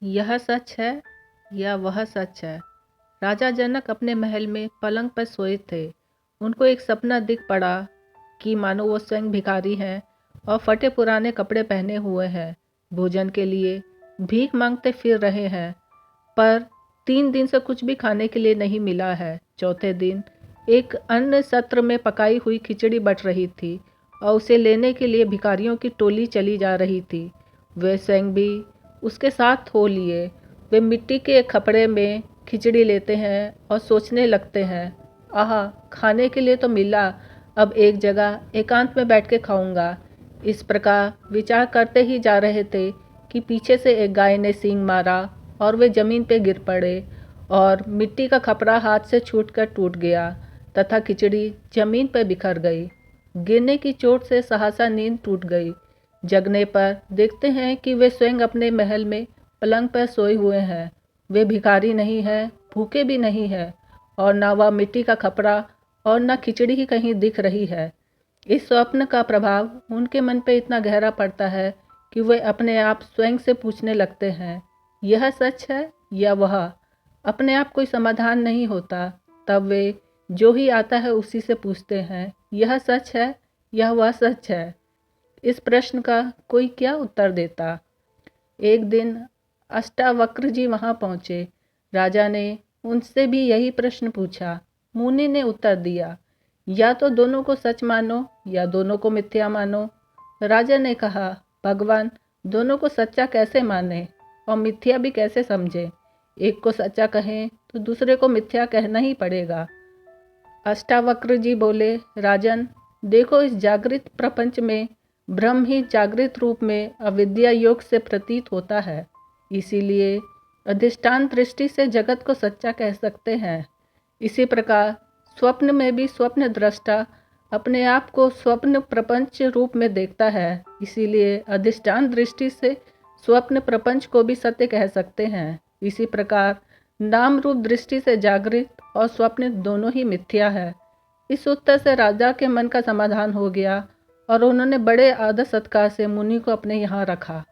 यह सच है या वह सच है। राजा जनक अपने महल में पलंग पर सोए थे। उनको एक सपना दिख पड़ा कि मानो वो स्वयं भिखारी हैं और फटे पुराने कपड़े पहने हुए हैं, भोजन के लिए भीख मांगते फिर रहे हैं। पर 3 दिन से कुछ भी खाने के लिए नहीं मिला है। चौथे दिन एक अन्न सत्र में पकाई हुई खिचड़ी बट रही थी और उसे लेने के लिए भिखारियों की टोली चली जा रही थी। वे स्वयं भी उसके साथ हो लिए। वे मिट्टी के एक खपड़े में खिचड़ी लेते हैं और सोचने लगते हैं, आहा, खाने के लिए तो मिला, अब एक जगह एकांत में बैठ के खाऊंगा। इस प्रकार विचार करते ही जा रहे थे कि पीछे से एक गाय ने सींग मारा और वे जमीन पे गिर पड़े और मिट्टी का खपड़ा हाथ से छूटकर टूट गया तथा खिचड़ी जमीन पर बिखर गई। गिरने की चोट से सहसा नींद टूट गई। जगने पर देखते हैं कि वे स्वयं अपने महल में पलंग पर सोए हुए हैं। वे भिखारी नहीं हैं, भूखे भी नहीं हैं और न वह मिट्टी का खपड़ा और न खिचड़ी ही कहीं दिख रही है। इस स्वप्न का प्रभाव उनके मन पर इतना गहरा पड़ता है कि वे अपने आप स्वयं से पूछने लगते हैं, यह सच है या वह। अपने आप कोई समाधान नहीं होता, तब वे जो ही आता है उसी से पूछते हैं, यह सच है या वह सच है। इस प्रश्न का कोई क्या उत्तर देता। एक दिन अष्टावक्र जी वहां पहुंचे। राजा ने उनसे भी यही प्रश्न पूछा। मुनि ने उत्तर दिया, या तो दोनों को सच मानो या दोनों को मिथ्या मानो। राजा ने कहा, भगवान, दोनों को सच्चा कैसे माने और मिथ्या भी कैसे समझे। एक को सच्चा कहें तो दूसरे को मिथ्या कहना ही पड़ेगा। अष्टावक्र जी बोले, राजन, देखो, इस जागृत प्रपंच में ब्रह्म ही जागृत रूप में अविद्या योग से प्रतीत होता है। इसीलिए अधिष्ठान दृष्टि से जगत को सच्चा कह सकते हैं। इसी प्रकार स्वप्न में भी स्वप्न दृष्टा अपने आप को स्वप्न प्रपंच रूप में देखता है। इसीलिए अधिष्ठान दृष्टि से स्वप्न प्रपंच को भी सत्य कह सकते हैं। इसी प्रकार नाम रूप दृष्टि से जागृत और स्वप्न दोनों ही मिथ्या है। इस उत्तर से राजा के मन का समाधान हो गया और उन्होंने बड़े आदर सत्कार से मुनि को अपने यहाँ रखा।